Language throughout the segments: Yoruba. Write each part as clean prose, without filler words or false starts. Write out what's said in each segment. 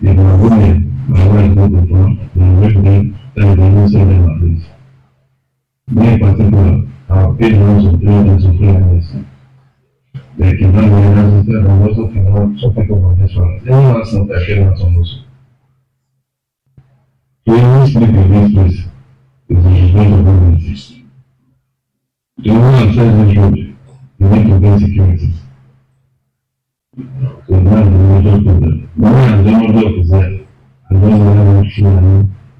If my women, my wife go to front, then make them tell them who say them at least. Me in particular, I've paid loans of 300 to 300. They can run the energy instead of also can run some people on this one. Anyone has something I cannot almost. To even sleep in this place is a result of government. To even access this road, you need to get security. So that's the major problem. Money and the major is there. I don't know how to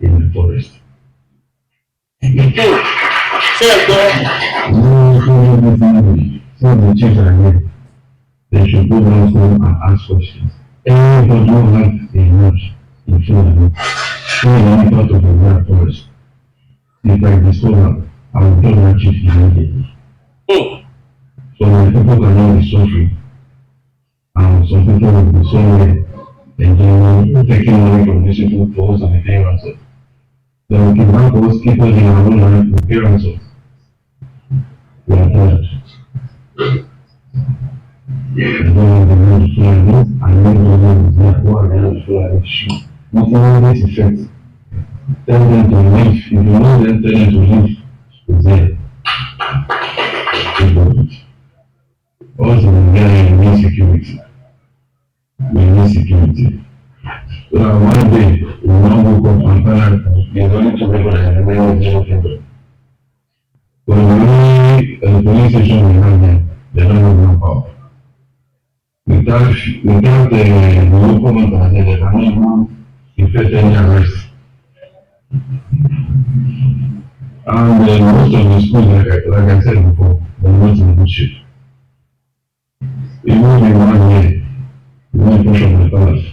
in the forest. So the chiefs are here. They should go down home and ask questions. Everybody who has a nurse in Fulani, who is any part of the Black Forest, if I discover, I will tell my chief immediately. So my people cannot be suffering, and some people will be somewhere enjoying taking money from these people for us and the parents. They will kidnap us, keep us in our own land, the parents. We are tired. I don't want the man to fly me, I know the man is not who I am to fly me. Nothing always effect. Tell them to leave. If you know them, tell them to leave. It's there. Also, we need security. We need security. So that one day, we will not wake up and find out there's only two people that remain with zero people. But the police station we have there, they don't have no power. Without the local members, they cannot even effect any arrest. And most of the schools, like I said before, they're not in good shape. Even the one here, the one push on the palace,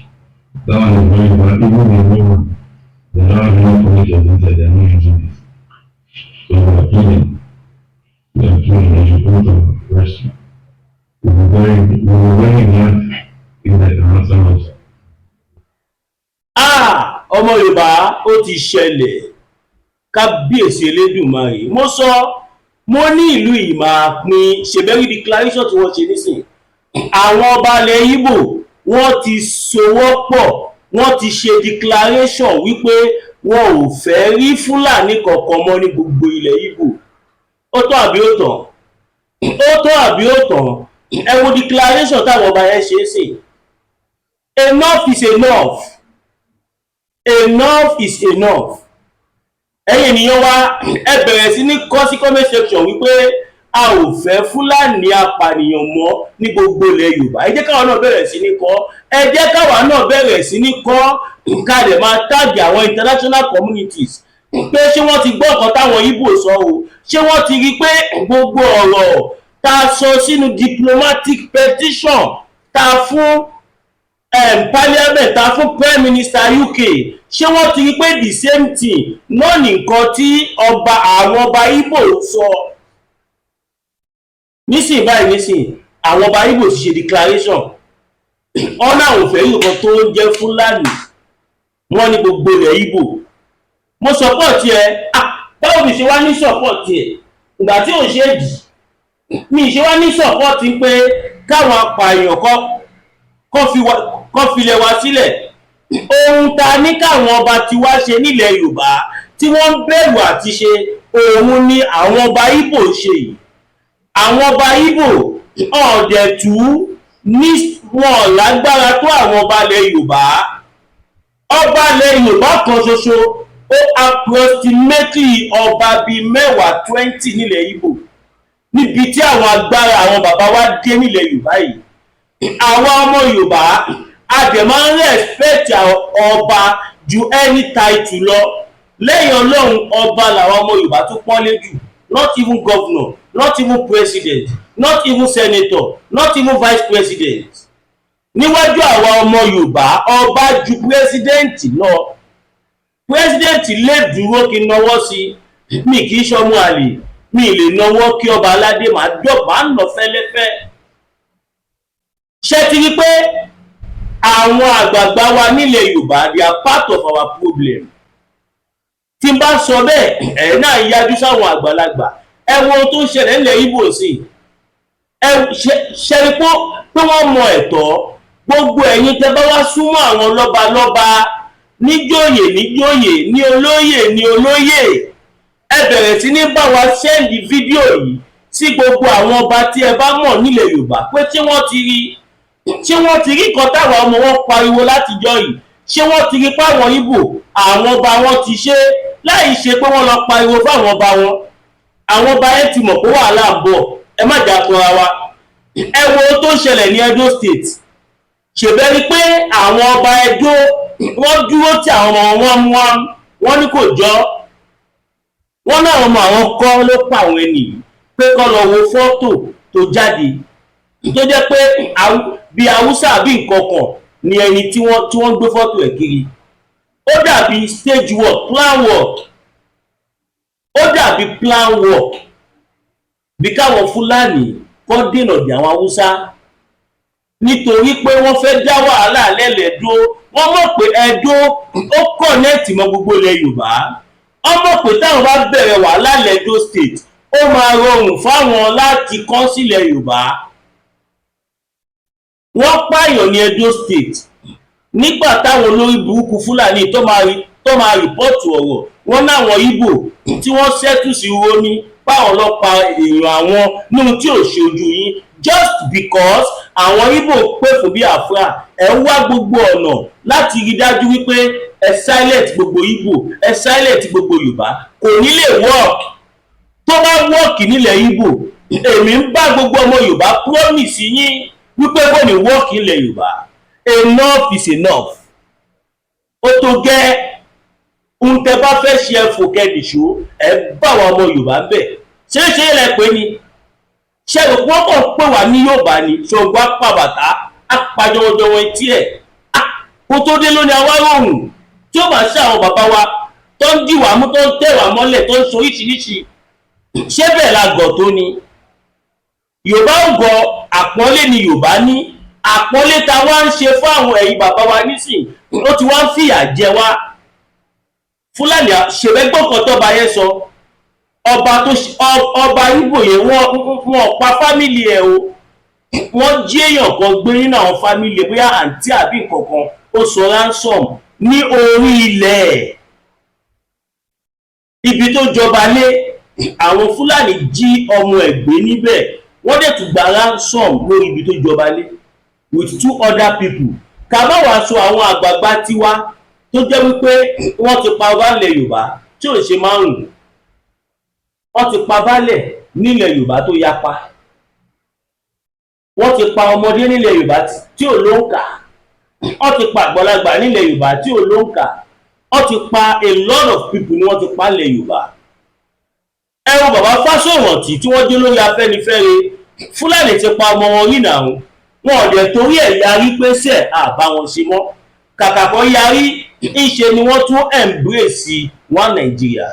that one is very bad. Even the new one, they don't have enough furniture inside, they're not using it. So they should go to rescue. We were very glad in that answer was. Ọmọ Yorùbá ó ti ṣẹlẹ̀, kábíyèsí Elédùmarè. Mo sọ, mo ní ìlú yìí máa pín ṣèbẹ́rí declaration tí wọ́n ṣe nísìn. Àwọn ọba ilẹ̀ Ìgbò wọ́n ti sowọ́pọ̀, wọ́n ti ṣe declaration wípé wọn ò fẹ́ rí Fúlàní kankan mọ́ ní gbogbo ilẹ̀ Ìgbò. Ó tó àbí ó tán? Ó tó àbí ó tán? Ẹ wo declaration táwọn ọba yẹn ṣe é sìn. Enough is enough. Enough is enough. Ẹ̀yin ènìyàn wa, ẹ bẹ̀rẹ̀ sí ní kọ sí comment section wípé a ò fẹ́ Fúlàní apànìyàn mọ́ ní gbogbo ilẹ̀ Yorùbá. Ẹ jẹ́ káwa náà bẹ̀rẹ̀ sí ní kọ. Ẹ jẹ́ káwa náà bẹ̀rẹ̀ sí ní kọ ká lè máa tag àwọn international communities pé ṣé wọ́n ti gbọ́ nǹkan táwọn Ìgbò sọ o. Ṣé wọ́n ti rí pé gbogbo ọ̀rọ̀ tá sọ sínú diplomatic petition tá fún parliament tá fún prime minister UK, ṣé wọ́n ti rí pé the same thing náà nìkan tí àwọn ọba Ìgbò sọ. Nísìnyí báyìí àwọn ọba Ìgbò ti ṣe declaration wọ́n náà ò fẹ́ nǹkan tó ń jẹ́ Fúlàní wọ́n ní gbogbo ilẹ̀ Ìgbò. Mo support ẹ, báwo mi ṣe wá ní support ẹ ìgbà tí ò ṣe dì, mi ṣe wá ní support pé káwọn apààyàn kọ́ filẹ̀ wá sílẹ̀. Ohun ta ní káwọn ọba ti wá ṣe nílẹ̀ Yorùbá tí wọ́n ń bẹ̀rù àti ṣe, òun ni àwọn ọba Ìgbò ṣe yìí. Àwọn ọba Ìgbò ọ̀dẹ̀tú ní wọn lágbára tó àwọn ọba ilẹ̀ Yorùbá. Ọba ilẹ̀ Yorùbá kan ṣoṣo ó approximately ọba bíi 20 nílẹ̀ Ìgbò, níbi tí àwọn agbára àwọn bàbá wa dé nílẹ̀ Yorùbá yìí. Àwọn ọmọ Yorùbá a dẹ̀ máa ń respect ọba ju any title lọ. Lẹ́yìn Ọlọ́run, ọba làwọn ọmọ Yorùbá tó pọ́nlé jù. Not even governor, not even president, not even senator, not even vice president. Níwájú àwọn ọmọ Yorùbá, ọba ju president lọ. President lè dúró kí n nawọ́ sí, mi kì í ṣọmọ àlè, mi lè nawọ́ kí ọba aládé máa ń lọ fẹ́lẹ́fẹ́. Ṣé ti rí pé àwọn àgbààgbà wa nílẹ̀ Yorùbá, they are part of our problem. Tí n bá sọ bẹ́ẹ̀, ẹ̀ náà yájú sáwọn àgbàlagbà. Ẹ wo ohun tó ń ṣẹlẹ̀ nílẹ̀ Ìgbò sí. Ẹ ṣe rí pé wọ́n mọ ẹ̀tọ́, gbogbo ẹ̀yin tẹ́ bá wá súnmọ́ àwọn lọ́balọ́ba níjòyè ní olóyè ẹ bẹ̀rẹ̀ sí ní bá wa sẹ́ndì fídíò yìí sí gbogbo àwọn ọba tí ẹ bá mọ̀ nílẹ̀ Yorùbá pé ṣé wọ́n ti rí kan táwọn ọmọ wọn pariwo látijọ́ yìí, ṣé wọ́n ti rí páwọn Ìgbò àwọn ọba wọn ti ṣe láì ṣe pé wọ́n lọ pariwo fáwọn ọba wọn. Àwọn ọba yẹn ti mọ̀ pé wàhálà ń bọ̀, ẹ má jà tọra wa. Ẹ wo tó ń ṣẹlẹ̀ ní Edo State, ṣèbẹ́rí pé àwọn ọba Edo wọ́n dúró tí àwọn ọmọ wọn ní kò jọ, wọ́n náà ọmọ àwọn kọ́ ló pa àwọn ènìyàn pé kọ́ lọ wo fọ́tò tó jáde tó jẹ́ pé bí Haúsá àbí nǹkan kan ni ẹni tí wọ́n gbé fọ́tò ẹ̀ kiri. Ó dàbí stage work, plan work, ó dàbí plan work bí káwọn Fúlàní kọ́ dènà dé àwọn Haúsá nítorí pé wọ́n fẹ́ dá wàhálà lẹ́lẹ́dó. Wọ́n mọ̀ pé Ẹdó ó kọ̀nẹ́ẹ̀tì mọ́ gbogbo ilẹ̀ Yorùbá. Wọ́n mọ̀ pé táwọn bá bẹ̀rẹ̀ wàhálà l'Ẹdó State ó máa rọrùn fáwọn láti kọ́ sílẹ̀ Yorùbá. Wọ́n pààyàn ní Edo State nígbà táwọn olórí burúkú Fúlàní tó máa rìpọ́ọ̀tù ọ̀rọ̀ wọ́n náwọn Ìgbò tí wọ́n ṣẹ́tù sí Uromi báwọn lọ pa èèyàn àwọn nínú tí ò ṣe ojú yín just because àwọn Ìgbò pè fún Biafra. Ẹ wá gbogbo ọ̀nà láti rí dájú wípé ẹ silent gbogbo Ìgbò, ẹ silent gbogbo Yorùbá. Kò ní lè work. Tó bá work nílẹ̀ Ìgbò, èmi ń bá gbogbo ọmọ Yorùbá promise yín wípé kò ní work nílẹ̀ Yorùbá. Enough is enough. Ó tó gẹ́ ń tẹ bá fẹ́ ṣe ẹ̀fọ́ kẹ́dìṣó ẹ bá wa ọmọ Yorùbá bẹ̀. Ṣé ilẹ̀ pé ni ṣe rò pé wọ́n kàn pè wá ní Yorùbá ni ṣògbọ́n apàbàtà apàjọwọ́jọwọ́ etí ẹ̀ kó tó dé lónìí awáròhùn tí ó bá ṣe àwọn bàbá wa tó ń dìwà mú tó ń tẹ̀wà mọ́lẹ̀ tó ń so oríṣiríṣi. Ṣé bẹ́ẹ̀ la gọ̀ tó ni? Yorùbá ń gọ àpọ́nlé ni Yorùbá ní. Àpọ́nlé ta wá ń ṣe fún àwọn ẹ̀yin bàbá wa nísìn ó ti wá ń fìyà jẹ wá. Fúlàní ṣèbẹ́gbọ́n kan tọ́ba yẹn sọ ọba Ìgbò yẹn wọ́n pa fámìlì ẹ̀ o, wọ́n jí èèyàn kan gbé nínú àwọn fámìlì bóyá àǹtí àbí nǹkan kan ó sọ ransom ní orí ilẹ̀ ẹ̀. Ibi tó jọba lé àwọn Fúlàní jí ọmọ ẹ̀ gbé níbẹ̀, wọ́n dẹ̀ tún gba ransom lórí ibi tó jọba lé with 2 other people. Ká má wàá sọ àwọn àgbààgbà tiwa tó jẹ́ wípé wọ́n ti pa baálẹ̀ Yorùbá tí ò ṣe márùn-ún. Wọ́n ti pa baálẹ̀ nílẹ̀ Yorùbá tó yapa. Wọ́n ti pa ọmọdé nílẹ̀ Yorùbá tí ò lóǹkà. Wọ́n ti pa àgbàlagbà nílẹ̀ Yorùbá tí ò lóǹkà. Wọ́n ti pa a lot of people ni wọ́n ti pa nílẹ̀ Yorùbá. Ẹ wo bàbá Fásọ̀rántì tí wọ́n dé lórí Afẹ́nifẹ́re. Fúlàní ti pa ọmọ wọn rí náà. Wọn ò dẹ̀ torí ẹ̀ yarí pé sẹ́ àbá wọn ṣe mọ́. Kàkà kan yarí ìṣe ni wọ́n tún embrace one Nigeria.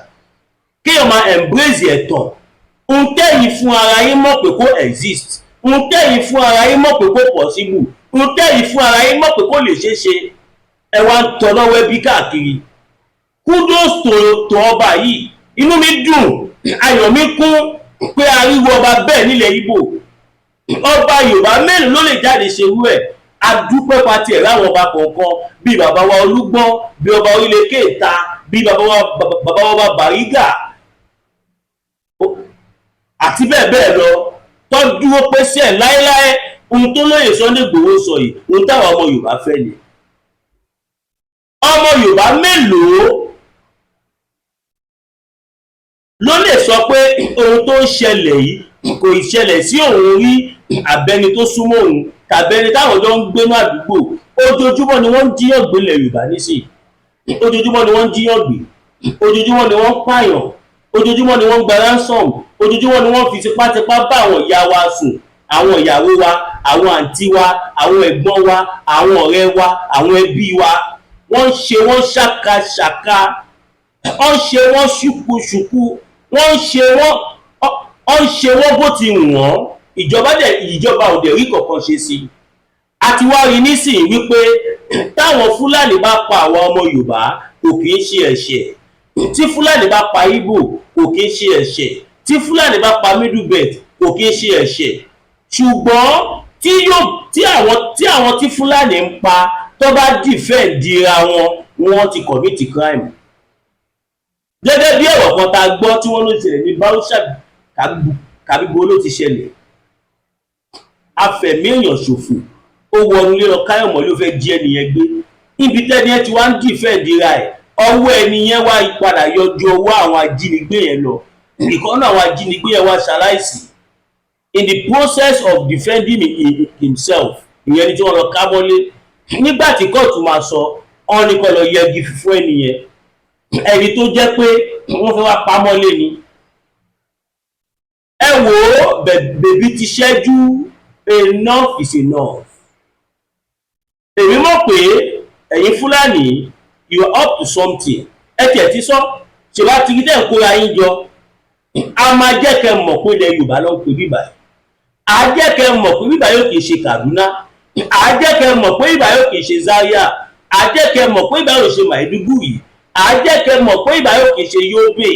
Kéèyàn máa embrace ẹ̀tàn. Ń tẹ́yìn fún ara yín mọ̀ pé kó exist. Ń tẹ́yìn fún ara yín mọ̀ pé kó possible. Ń tẹ́yìn fún ara yín mọ̀ pé kó lè ṣeé ṣe. Ẹ wá ń tọ́ lọ́wọ́ ẹbí káàkiri. Kudos to ọba yìí. Inú mi dùn, ayọ̀ mi kún pé ariwo ọba bẹ́ẹ̀ nílẹ̀ Ìgbò. Ọba Yorùbá mélòó ló lè jáde ṣerú ẹ̀? Adúpẹ́ pati ẹ̀ láwọn ọba kọ̀ọ̀kan bí bàbá wa Olúgbọ́n, bí ọba orílẹ̀ Kéèta, bí bàbá wa Bàrígà àti bẹ́ẹ̀ bẹ́ẹ̀ lọ tó dúró pé sí ẹ̀ láéláé. Ohun tó lóye Sunday Igboho sọ yìí ohun táwọn ọmọ Yorùbá fẹ́ ni. Ọmọ Yorùbá mélòó ló lè sọ pé ohun tó ń ṣẹlẹ̀ yìí kò ṣẹlẹ̀ sí òun rí àbẹ́ni tó súnmọ́ òun tàbẹ́ni táwọn jọ ń gbé ní àdúgbò? Ojoojúmọ́ ni wọ́n ń jíyàn gbé ilẹ̀ Yorùbá nísìn. Ojoojúmọ́ ni wọ́n ń jíyàn gbé. Ojoojúmọ́ ni wọ́n ń pààyàn. Ojoojúmọ́ ni wọ́n ń gba ransom. Ojoojúmọ́ ni wọ́n fi tipátipá bá àwọn ìyá wa sùn, àwọn ìyàwó wa, àwọn àǹtí wa, àwọn ẹ̀gbọ́n wa, àwọn ọ̀rẹ́ wa, àwọn ẹbí wa. Wọ́n ń ṣe wọ́n ṣàkàṣàkà, wọ́n ń ṣe wọ́n ṣùkúṣùkú, wọ́n ń ṣe wọ́n bó ti wọ́n. Ìjọba ò dẹ̀ rí kankan ṣe sí i. A ti wá rí nísìnyí wípé táwọn Fúlàní bá pa àwọn ọmọ Yorùbá kò kì í ṣe ẹ̀ṣẹ̀. Tí Fúlàní bá pa Ìgbò kò kì í ṣe ẹ̀ṣẹ̀. Tí Fúlàní bá pa Middle Belt kò kì í ṣe ẹ̀ṣẹ̀. Ṣùgbọ́n tí tí àwọn tí Fúlàní ń pa tó bá dìfẹ́ǹdì ra wọn wọ́n ti commit crime. Gẹ́gẹ́ bí ọ̀rọ̀ kan tá a gbọ́ tí wọ́n ló ṣẹlẹ̀ ní Bauchi Kàbíbo ló ti ṣẹlẹ̀. Afẹ̀mí èèyàn ṣòfò ó wọnú ilé lọ káyọ̀ mọ́ ló fẹ́ jí ẹnìyẹn gbé. Ibi tẹ́ni ẹ ti wá ń dìfẹ́ǹdì ra ẹ̀ ọwọ́ ẹnìyẹn wá padà yọjú ọwọ́ àwọn ajínigbé yẹn lọ. Ìkan náà àwọn ajínigbé yẹn wá ṣaláìsí. In the process of defending himself ìyẹn ni tí wọ́n lọ ká mọ́lé. Nígbà tí kóòtù máa sọ ọ́n ní kó lọ yẹgi fún ẹnìyẹn ẹni tó jẹ́ pé wọ́n fẹ́ wá pa mọ́lé ni. Ẹ wò ó bèbí ti ṣẹ́jú, enough is enough. Èmi mọ̀ pé ẹ̀yin Fúlàní you are up to something. Ẹ tiẹ̀ ti sọ ṣe wá ti rí tẹ̀ ń kóra yín jọ. A máa jẹ́ kẹ́ mọ̀ pé ilẹ̀ Yorùbá ló ń pè bíbà yìí. A jẹ́ kẹ́ mọ̀ pé bíbà yóò kì í ṣe Kaduna. A jẹ́ kẹ́ mọ̀ pé bíbà yóò kì í ṣe Zaria. A jẹ́ kẹ́ mọ̀ pé bíbà yóò ṣe Maiduguri. A jẹ́ kẹ́ mọ̀ pé bíbà yóò kì í ṣe Yobe.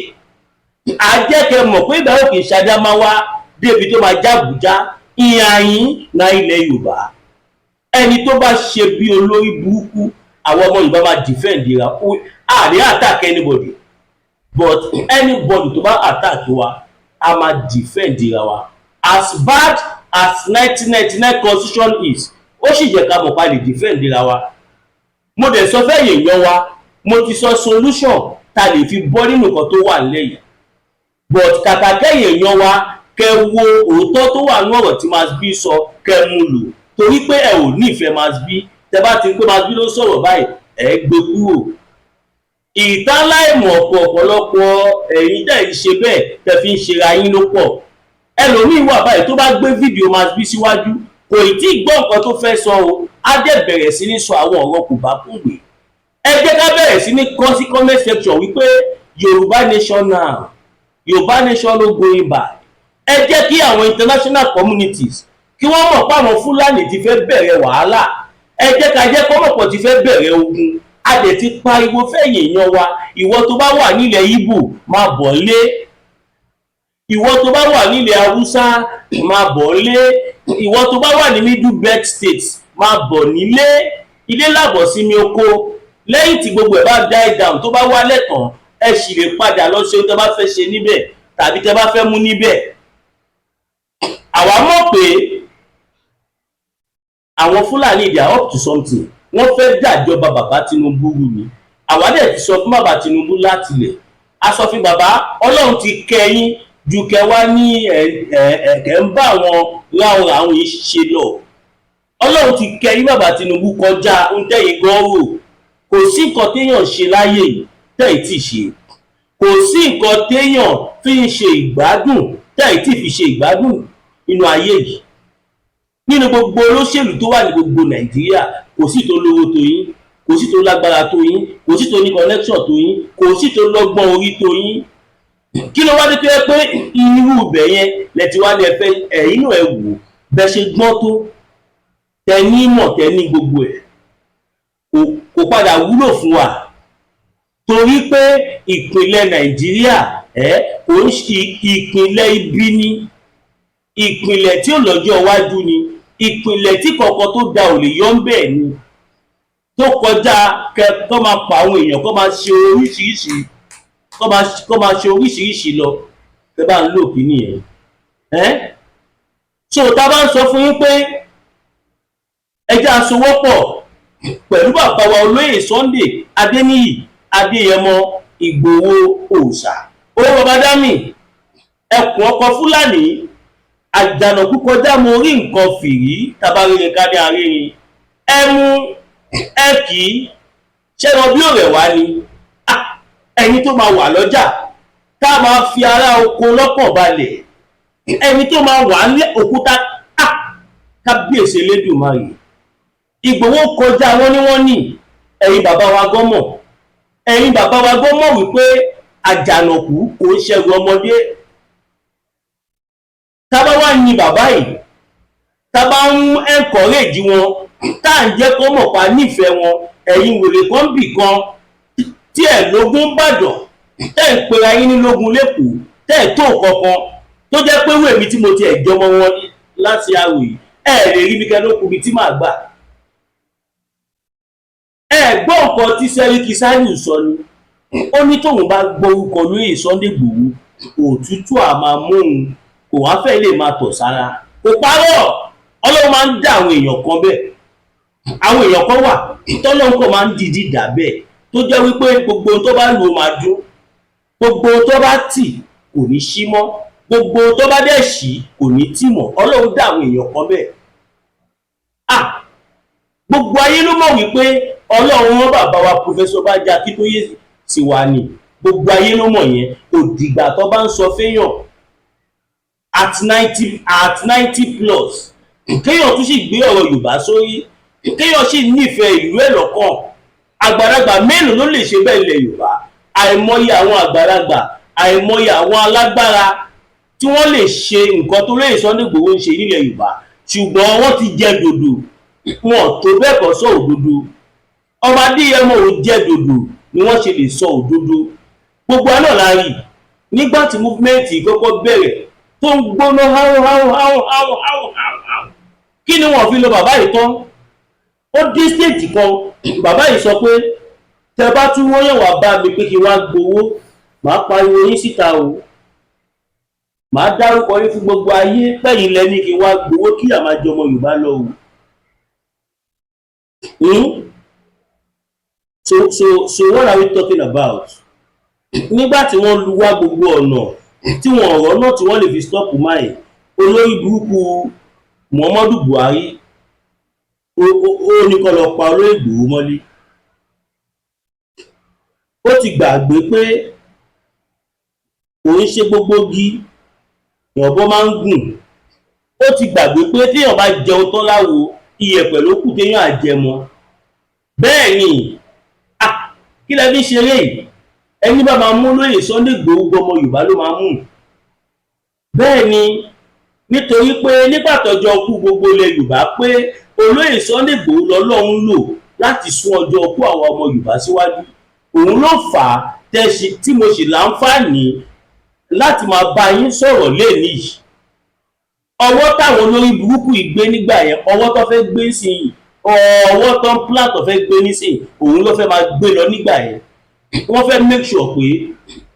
A jẹ́ kẹ́ mọ̀ pé bíbà yóò kì í ṣe Adamawa débi tó máa jábùjá. Ìhàyín na ilẹ̀ Yorùbá. Ẹni tó bá ṣe bí olórí burúkú àwọn ọmọ Yorùbá máa defend ra. A lè attack anybody. But anybody tó bá attack wa a máa defend ra wa. As bad as 1999 constitution is ó sì jẹ́ ká mọ̀ pa lè defend ra wa. Mo dẹ̀ sọ fẹ́ yèèyàn wa mo ti sọ solution ta lè fi bọ́ nínú nǹkan tó wà nílẹ̀ yìí. But kàkà kẹ́yìn èèyàn wa kẹ́ wo òótọ́ tó wà ní ọ̀rọ̀ tí Masbi sọ kẹ́ mú lò torí pé ẹ ò nífẹ̀ẹ́ Masbi tẹ́ bá ti ń pé Masbi ló sọ̀rọ̀ báyìí ẹ gbé kúrò. Ìtàláìmọ̀ ọ̀pọ̀lọpọ̀ ẹ̀yin tẹ̀ ń ṣe bẹ́ẹ̀ tẹ̀ fi ń ṣera yín ló pọ̀. Ẹlòmíín wà báyìí tó bá gbé fídíò Masbi síwájú kò tí ì gbọ́ nǹkan tó fẹ́ sọ o á dẹ̀ bẹ̀rẹ̀ sí ní sọ àwọn ọ̀rọ̀ kò bá kúngbè. Ẹ jẹ́ ká bẹ̀rẹ̀ sí ní kọ sí comment section wípé Yorùbá nation now, Yorùbá nation no going back. Ẹ jẹ́ kí àwọn international communities kí wọ́n mọ̀ pé àwọn Fúlàní ti fẹ́ bẹ̀rẹ̀ wàhálà. Ẹ jẹ́ ká jẹ́ kó mọ̀ pé ti fẹ́ bẹ̀rẹ̀ ogun. A dẹ̀ ti pariwo fẹ́yìn èèyàn wa ìwọ tó bá wà nílẹ̀ Ìgbò máa bọ̀ lé. Ìwọ tó bá wà nílẹ̀ Haúsá máa bọ̀ lé. Ìwọ tó bá wà ní Middle Belt States máa bọ̀ nílé. Ilé làbọ̀ sí mi oko. Lẹ́yìn tí gbogbo ẹ̀ bá die down tó bá wálẹ̀ tán ẹ sì lè padà lọ ṣe ohun tó bá fẹ́ ṣe níbẹ̀ tàbí tẹ́ bá fẹ́ mú níbẹ̀. Àwa mọ̀ pé àwọn Fúlàní they are up to something. Wọ́n fẹ́ dàjọba bàbá Tinubu rú ni. Àwa dẹ̀ ti sọ fún bàbá Tinubu láti ilẹ̀. A sọ fún bàbá Ọlọ́run ti kẹ́yìn ju kẹwàá ní ẹ̀kẹ́ ń bá àwọn ráhùn àwọn yìí ṣe lọ. Ọlọ́run ti kẹ́yìn bàbá Tinubu kọjá ń tẹ̀yìn gan rò. Kò sí nǹkan téèyàn ṣe láyé yìí tẹ́yìn tí ṣe. Kò sí nǹkan téèyàn fi ń ṣe ìgbádùn tẹ́yìn tí fi ṣe ìgbádùn nínú ayé yìí. Nínú gbogbo olóṣèlú tó wà ní gbogbo Nàìjíríà kò sí tó lówó tó yín, kò sí tó lágbára tó yín, kò sí tó ní connection tó yín, kò sí tó lọ́gbọ́n orí tó yín. Kí ló wá dé tó yẹ pé irú ibẹ̀ yẹn lẹ ti wá ní ẹ̀fẹ́ ẹ̀yin náà ẹ wò bẹ́ ṣe gbọ́n tó tẹ ní mọ̀ tẹ ní gbogbo ẹ̀ kò padà wúlò fún wa torí pé ìpínlẹ̀ Nàìjíríà kò ń ṣe ìpínlẹ̀ ibi ní ìpínlẹ̀ tí ó lọ́jọ́ iwájú ni ìpínlẹ̀ tí kọ̀ọ̀kan tó da ò lè yọ ń bẹ̀ ni tó kọjá kọ́ máa pa àwọn èèyàn kọ́ máa ṣe oríṣiríṣi kọ́ máa ṣe oríṣiríṣi lọ tẹ́ bá ń lò kí nìyẹn. So tá a bá ń sọ fún yín pé ẹ jẹ́ a sowọ́pọ̀ pẹ̀lú bàbá wa olóyè Sunday Adéníyì Adéyẹmọ Ìgbòho Òòṣà ó bàbá dámì ẹkùn ọkọ Fúlàní àjànàkú kọjá mo rí nǹkan fìrí tabarírin ká ní arírin ẹmu ẹkì ṣẹ́ran bí òrẹ̀ wá ni ẹni tó máa wà lọ́jà ká máa fi ará oko lọ́kàn balẹ̀ ẹni tó máa wà ní òkúta kábíyèsí Elédùmarè Ìgbòho kọjá wọ́n ní ẹ̀yin bàbá wa gọ́mọ̀ ẹ̀yin bàbá wa gọ́mọ̀ wípé àjànàkú kò ń ṣẹ̀rù ọmọdé. Tábá wá ní bàbá yìí tábá ń encourage wọn tá à ń jẹ́ kó mọ̀ pa nífẹ̀ẹ́ wọn ẹ̀yin wèrè kan bì kan tí ẹ̀ lógún bàdàn tẹ́ ń pera yín ní lógún lẹ́kọ̀ọ́ tẹ́ ẹ̀ tó kankan tó jẹ́ pé wèmí tí mo ti ẹ̀jọ́ mọ́ wọn láti àwòyí ẹ lè rí mi kẹ́ ló kù mi tí màá gbà. Ẹ gbọ́ nǹkan tí Sẹ́ríkì Sáyù sọ ni, ó ní tóun bá gbórúkọ lóyè Sunday Igboho òtútù á máa mú òun, kò wá fẹ́ lè máa tọ̀ sára. Kò parọ́, Ọlọ́run máa ń dá àwọn èèyàn kan bẹ́ẹ̀. Àwọn èèyàn kan wà tọ́lọ́run kan máa ń dìídì dà bẹ́ẹ̀ tó jẹ́ wípé gbogbo tó bá lò máa dún, gbogbo tó bá tì kò ní ṣí mọ́, gbogbo tó bá dẹ̀ ṣí kò ní tì mọ́. Ọlọ́run dá àwọn èèyàn kan bẹ́ẹ̀. Gbogbo ayé ló mọ̀ wípé Ọlọ́run wọn bàbá wa Professor Banji Akíntóyè sì wà ní, gbogbo ayé ló mọ̀ yẹn. Òdìgbà tó bá ń sọ fẹ́yàn at 90 plus kéèyàn tún sì gbé ọ̀rọ̀ Yorùbá sórí, kéèyàn sì nífẹ̀ẹ́ ìlú ẹ̀ lọ́kàn. Àgbàlagbà mélòó ló lè ṣe bẹ́ẹ̀ ilẹ̀ Yorùbá? Àìmọye àwọn àgbàlagbà, àìmọye àwọn alágbára tí wọ́n lè ṣe nǹkan tó lóyè Sunday Igboho ń ṣe nílẹ̀ Yorùbá, ṣùgbọ́n wọ́n ti jẹ dòdò, wọn tó bẹ́ẹ̀ kọ́ sọ òdodo. Ọmọ Adéyẹmọ ò jẹ dòdò ni wọ́n ṣe lè sọ òdodo. Gbogbo àná la rí nígbà tí múfúmẹ́ǹtì kọ́kọ́ bẹ̀rẹ̀ tó ń gbóná háwó. Kí ni wọ́n fi lo bàbá yìí tán? Ó dé stéèjì kan, bàbá yìí sọ pé tẹ bá tún wọ́n yàn wá bá mi pé kí wá gbowó, màá pariwo yín síta o, màá dárúkọ yín fún gbogbo ayé pẹ̀yìn lẹ́ni kí wá gbowó kí àmà jọmọ Yorùbá lọ o. So what are we talking about? Nígbà tí wọ́n lu wá gbogbo ọ̀nà tí wọ́n ọ̀rọ̀ náà tí wọ́n lè fi stop máì, olórí burúkú Muhammadu Buhari ó ní kó lọ pa olórí Igboho mọ́lé. Ó ti gbàgbé pé kò ń ṣe gbogbo igi ìyànbọ máa ń gùn. Ó ti gbàgbé pé téèyàn bá jẹun tán láwo iyẹ̀pẹ̀ ló kù téèyàn àjẹmọ. Bẹ́ẹ̀ ni kí lẹ fi ṣeré yìí? Ẹni bá máa mú lóyè Sunday Igboho gbọmọ Yorùbá ló máa mú. Bẹ́ẹ̀ ni, nítorí pé nígbà tọ́jọ́ kú gbogbo ilẹ̀ Yorùbá pé olóyè Sunday Igboho lọ́lọ́run lò láti sún ọjọ́ kú àwọn ọmọ Yorùbá síwájú. Òun ló fà á tí mo sì láǹfààní láti máa bá yín sọ̀rọ̀ lénìí. Ọwọ́ táwọn olórí burúkú ìgbé nígbà yẹn, ọwọ́ tó fẹ́ gbé sí i, ọwọ́ tó ń plan tó fẹ́ gbé nísìnyí, òun ló fẹ́ máa gbé lọ nígbà yẹn. Wọ́n fẹ́ make sure pé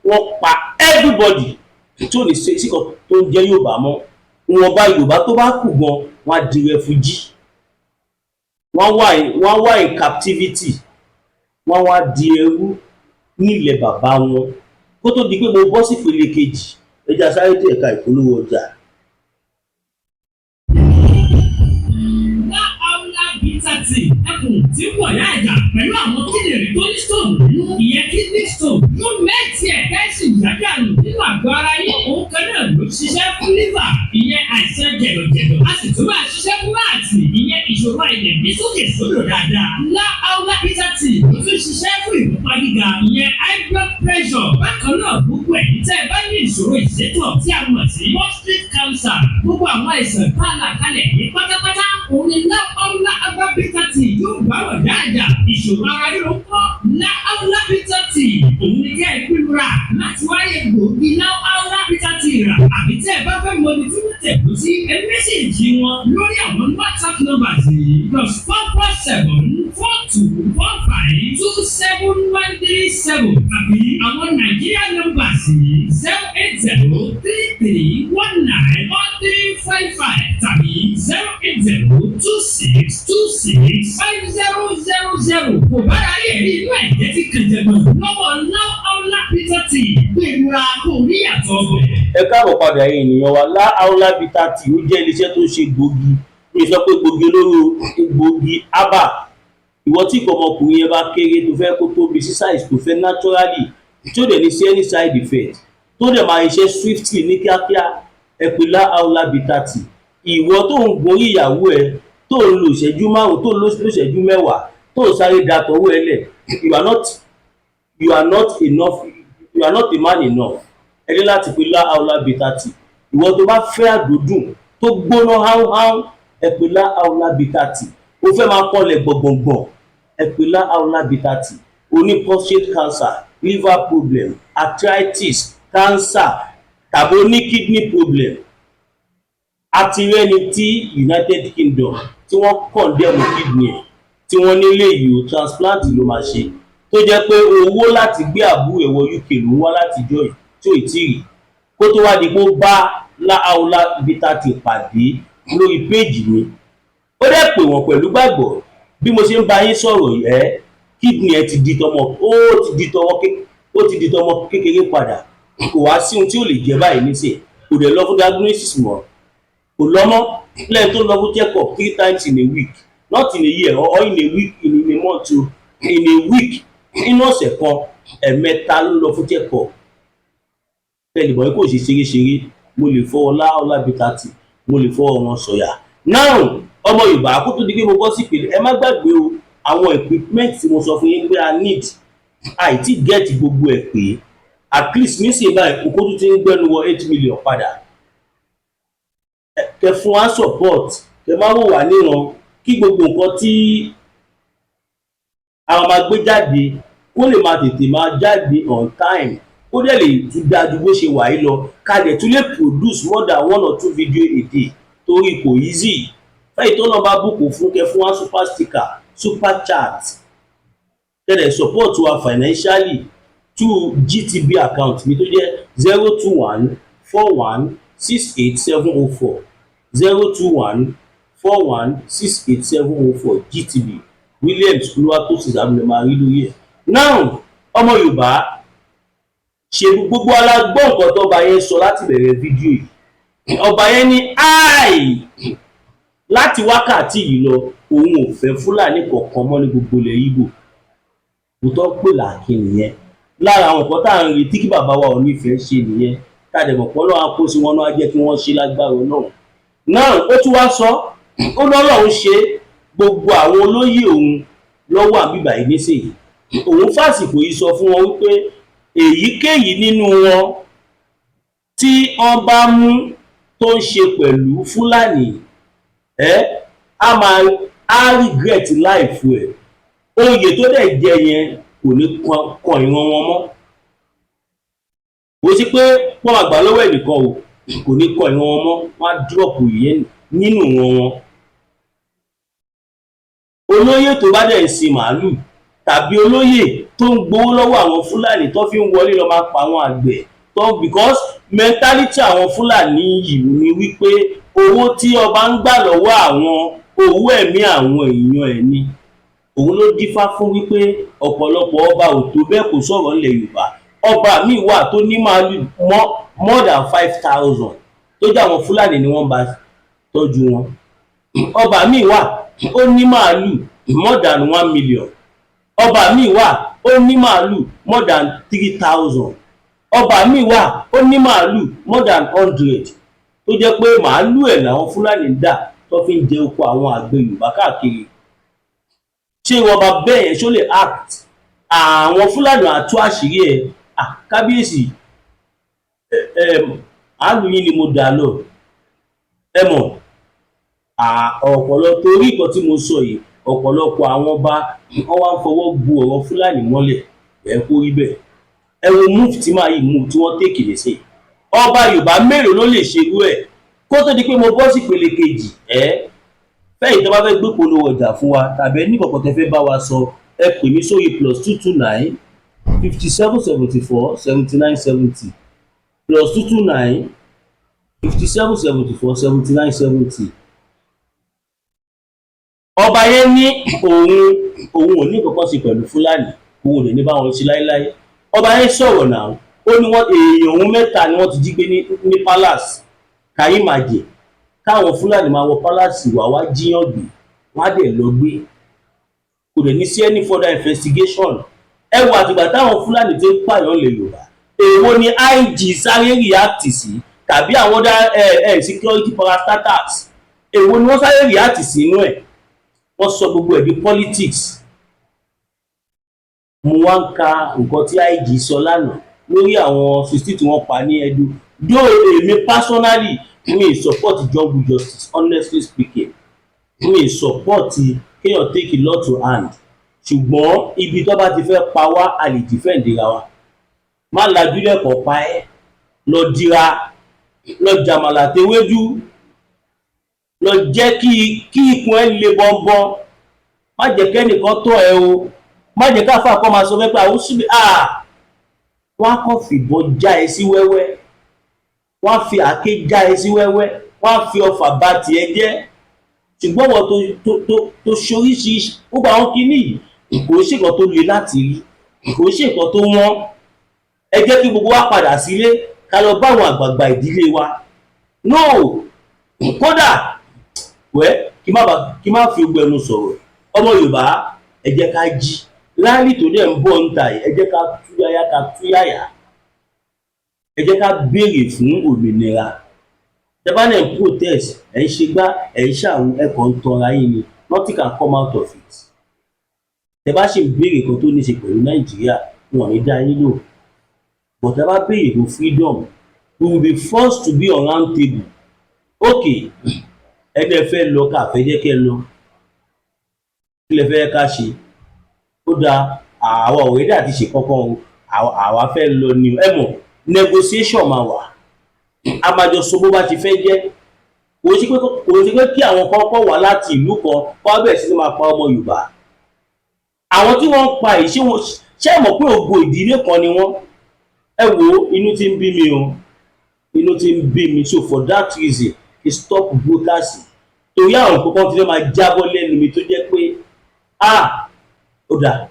wọ́n pa everybody tó ní síkọ̀ tó ń jẹ́ Yorùbá mọ́. Wọ́n bá Yorùbá tó bá kù gan, wọ́n á di refugee. Wọ́n wà in captivity. Wọ́n wá di ẹrú ní ilẹ̀ bàbá wọn. Kó tó di pé mo bọ́ sí ìpele kejì, ẹja sáré dé ẹ̀ka ìpolówó ọjà. Ẹkùn tí wọ̀ yá ẹ̀dá pẹ̀lú àwọn kíndìnrín tó ní stone nínú ìyẹn kidney stone ló mẹ́tì ẹ̀ka ẹ̀sìn ìyájànù nínú àgọ́ ara yín. Òun kan náà ló ṣiṣẹ́ fún liver ìyẹn àìsàn jẹ̀dọ̀jẹ̀dọ̀. A sì tún máa ṣiṣẹ́ fún láàtì ìyẹn ìṣòro àìlèmí sókè sódò dáadáa. La Aula Bitter Tea ló tún ṣiṣẹ́ fún ìfúnpá gíga ìyẹn high blood pressure. Bákan náà gbogbo ẹ̀yin tẹ́ ẹ bá ní ìṣòro ìṣètò tí a mọ̀ sí prostate cancer, gbogbo àwọn àìsàn tá a là kalẹ̀ ní pátápátá òun ni La Aula Bitter Tea yóò bá wọ̀ dáadáa. Ìṣòro ara ríro kọ́ La Aula Bitter Tea òun ni kẹ́ ẹ pín ra láti wáyé gbòógì La Aula Bitter Tea rà. Àbí tẹ́ ẹ bá fẹ́ mọ ibi tí wọ́n tẹ̀ kó sí ẹ mẹ́sẹ̀jì wọn lórí àwọn WhatsApp numbers yìí +447-4245-27137 àbí àwọn Nàìjíríà numbers yìí 08033191355 tàbí 08026265000. Kò bára yẹ rí inú ẹ̀jẹ̀ tí kẹ̀jẹ̀gbọ̀n lọ́wọ́ La Aula Bitter Tea gbẹ̀rura kò rí àtọ̀ ọbẹ̀. Ẹ káàbọ̀ padà yìí ènìyàn wa. La Aula Bitter Tea ó jẹ́ iléeṣẹ́ tó ń ṣe gbòógì. Mi sọ pé gbòógì olóró, gbòógì ábà. Ìwọ tí ọmọkùnrin yẹn bá kéré tó fẹ́ kó tóbi sí size tó fẹ́ naturally tí ó dẹ̀ ní sí any side effect tó dẹ̀ máa ṣiṣẹ́ swiftly ní kíákíá, ẹ pè La Aula Bitter Tea. Ìwọ tó ń gorí ìyàwó ẹ tó ń lo ìṣẹ́jú 5 tó ń lo ìṣẹ́jú 10 tó ń sáré da tọwọ́ ẹ lẹ̀, you are not a man enough. Ẹ ní láti pè La Aula Bitter Tea. Ìwọ tó bá fẹ́ àdúdùn tó gbóná háúháú, ẹ pè La Aula Bitter Tea. O fẹ́ máa kọ́lẹ̀ gbọ̀ngbọ̀ngbọ̀n, ẹ pè La Aula Bitter Tea. O ní prostate cancer, liver problem, arthritis, cancer tàbí o ní kidney problem. àti rẹ́ni tí United Kingdom tí wọ́n condemn kidney ẹ̀ tí wọ́n nílé yìí transplant ló máa ṣe tó jẹ́ pé owó láti gbé àbúrò ẹ̀ wọ UK ló ń wá látijọ́ yìí tí ò tí ì rí kó tó wá di pé ó bá Láhàúlà Bítàtì pàdé lórí péèjì mi. Ó dẹ̀ pè wọ́n pẹ̀lú gbàgbọ́ bí mo ṣe ń bá yín sọ̀rọ̀ kidney ẹ̀ ti di tọmọ ó ti di tọmọ kékeré padà kò wá sí ohun tí ò lè jẹ́ báyìí nísìnyí kò dẹ̀ lọ fún diagnosis mọ́ kò lọ́mọ́ lẹ́yìn tó lọ fún check up 3 times in a week not in a year or in a week in a month o in a week nínú ọ̀sẹ̀ kan ẹ̀mẹ́ta ló lọ fún check up bẹ́ẹ̀ ni bọ̀ kò ṣe ṣeréṣeré mo lè fọwọ́ Láhàúlà Bítàtì mo lè fọwọ́ wọn sọ̀yà. Now ọmọ Yorùbá kó tó di pé mo bọ́ sí ìpele ẹ má gbàgbé o àwọn equipment tí mo sọ fún yín pé a need àìtí get gbogbo ẹ̀ pé at least nísìnyí báyìí kókó tó ti ń gbẹ́nu wọ 8 million padà kẹ fún wa support kẹ má wò wá níran kí gbogbo nǹkan tí àwọn máa gbé jáde kó lè máa tètè máa jáde on time kó dẹ̀ lè tún dájú bó ṣe wà yìí lọ ká dẹ̀ tún lè produce more than 1 or 2 video a day torí kò easy fẹ́yìn tó náà bá bùkún fún kẹ fún wa super sticker super chat tẹ̀lé support wa financially to GTB account mi tó jẹ́ 02141687040 02141687040 GTB Williams Olúwatósìn Àbúlẹ̀ máa rí lórí ẹ̀. Now ọmọ Yorùbá ṣe gbogbo alágbọ́ nǹkan tó ọba yẹn sọ láti bẹ̀rẹ̀ fídíò yìí ọba yẹn ní láti wákàtí yìí lọ òun ò fẹ́ Fúlàní kankan mọ́ ní gbogbo ilẹ̀ Ìgbò kò tó pè láàkì nìyẹn lára àwọn nǹkan tá à ń retí kí bàbá wa ò nífẹ̀ẹ́ ṣe nìyẹn tá a dẹ̀ mọ̀ pé Ọlọ́run á kó sí wọn náà á jẹ́ kí wọ́n ṣe lágbára náà ó tún wá sọ ó lọ́lọ́run ṣe gbogbo àwọn olóyè òun lọ́wọ́ àbíbà yìí nísìnyí òun fàsìkò yìí sọ fún wọn wípé èyíkéyìí nínú wọn tí wọ́n bá mú tó ń ṣe pẹ̀lú Fúlàní á regret life ẹ̀ oyè tó dẹ̀ jẹ yẹn kò ní kan ìran wọn mọ́ kò sí pé wọ́n àgbà lọ́wọ́ ẹnìkan o kò ní kan ìran wọn mọ́ wọ́n á drop yẹn nínú ìran wọn. Olóyè tó bá dẹ̀ ń sin màálù tàbí olóyè tó ń gbowó lọ́wọ́ àwọn Fúlàní tó fi ń wọlé lọ máa pa àwọn àgbẹ̀ tó because mentality àwọn Fúlàní yìí ni wípé owó tí ọba ń gbà lọ́wọ́ àwọn owó ẹ̀mí àwọn èèyàn ẹ̀ ni òun ló dífá fún wípé ọ̀pọ̀lọpọ̀ ọba ò tó bẹ́ẹ̀ kò sọ̀rọ̀ ilẹ̀ Yorùbá ọba míì wà tó ní màálù more than 5,000 tó jẹ́ àwọn Fúlàní ni wọ́n bá tọ́jú wọn ọba míì wà ó ní màálù more than 1 million ọba míì wà ó ní màálù more than 3,000 ọba míì wà ó ní màálù more than 100 tó jẹ́ pé màálù ẹ̀ làwọn Fúlàní ń dà tó fi ń jẹ oko àwọn àgbẹ̀ Yorùbá káàkiri ṣé ìwọ bá bẹ́ẹ̀ yẹn ṣó lè act àwọn Fúlàní àtú àṣírí ẹ̀ kábíyèsí àlù yín ni mo dà lọ ẹ mọ̀ ọ̀pọ̀lọpọ̀ torí nǹkan tí mo sọ yìí ọ̀pọ̀lọpọ̀ àwọn ọba wọ́n wá ń fọwọ́ bu ọ̀rọ̀ Fúlàní mọ́lẹ̀ ẹ̀ kó rí bẹ́ẹ̀ ẹ wo move tí máa yìí move tí wọ́n tèkì lè ṣe ọba Yorùbá mélòó ló lè ṣe irú ẹ̀ kó tó di pé mo bọ́ sí ìpele kejì fẹ́yìn tó bá fẹ́ gbé polówó ọjà fún wa tàbí ẹni kọ̀ọ̀kan tẹ́ fẹ́ bá wa sọ ẹ pè mí sórí +229 5774 7970 +229 5774 7970. ọba yẹn ní òun ò ní kankan sí pẹ̀lú Fúlàní òun ò lè ní bá wọn ṣe láéláé ọba yẹn sọ̀rọ̀ náà ó ní èèyàn òun mẹ́ta ni wọ́n ti jí gbé ní palace kàyímàjẹ káwọn Fúlàní máa wọ palace wá jíyàn gbé wọ́n á dẹ̀ lọ gbé kò dẹ̀ ní sí any further investigation ẹ wò àtìgbà táwọn Fúlàní ti ń pààyàn lè Yorùbá èwo ni IG sáré react sí tàbí àwọn security parastatals èwo ni wọ́n sáré react sí inú ẹ̀ wọ́n sọ gbogbo ẹ̀ di politics. Mo wá ń ka nǹkan tí IG sọ lánàá lórí àwọn 16 tí wọ́n pa ní Edo though èmi personally mi support jungle justice honestly speaking mi support kéèyàn take law to hand ṣùgbọ́n ibi tó bá ti fẹ́ pa wá a lè defend ra wa má lajú lẹ́kọ̀ọ́ pa ẹ́ lọ dira lọ jàmàlà tewédú lọ jẹ́ kí ikùn ẹ le bọ́nbọ́n, má jẹ́ kẹ́nìkan tọ́ ẹ o, má jẹ́ káfà kọ́ máa sọ fẹ́ pé àwọn síbi wọ́n á kàn fìbọn já ẹ sí wẹ́wẹ́, wọ́n á fi àáké já ẹ sí wẹ́wẹ́, wọ́n á fi ọfà bà tiẹ̀ jẹ́. Ṣùgbọ́n wọ́n tó ṣoríṣiríṣi gbogbo àwọn kinní yìí kò ṣe nǹkan tó le láti rí, kò ṣe nǹkan tó wọ́n. Ẹ jẹ́ kí gbogbo wa padà sílé ká lọ bá àwọn àgbààgbà ìdílé wa. No, kódà kí má fi gbogbo ẹnu sọ̀rọ̀. Ọmọ Yorùbá ẹ jẹ́ ká jí láàlì tó dẹ̀ ń bọ̀ ń ta yìí, ẹ jẹ́ ká túyáyá ká túyáyá, ẹ jẹ́ ká béèrè fún òmìnira. Tẹ́ bá dẹ̀ ń protest, ẹ̀ ń ṣe gbá, ẹ̀ ń ṣàwo, ẹ kàn ń tanra yín ni, nothing can come out of it. Tẹ́ bá ṣì ń béèrè kan tó ní ṣe pẹ̀lú Nàìjíríà, wọn ò ní dá yín lò. But tẹ́ bá béèrè fún freedom, we will be forced to be on round table. Okay, ẹgbẹ́ fẹ́ lọ ká fẹ́ jẹ́ kẹ́ lọ, kí lẹ fẹ́ ká ṣe? Ó dáa, àwa already àti ṣe kankan o, àwa fẹ́ lọ ni ẹ mọ̀, negotiation máa wà, a máa jọ sọ bó bá ti fẹ́ jẹ́. Kò sí pé kí àwọn kan kọ́ wá láti ìlú kan kó bẹ̀rẹ̀ sí ní máa pa ọmọ Yorùbá. Àwọn tí wọ́n ń pa yìí ṣé ẹ mọ̀ pé ògo ìdílé kan ni wọ́n? Ẹ wo, inú ti ń bí mi o, inú ti ń bí mi. So for that reason, stop broadcasting. Torí àwọn kankan ti fẹ́ máa jábọ́ lẹ́nu mi tó jẹ́ pé ó dáa.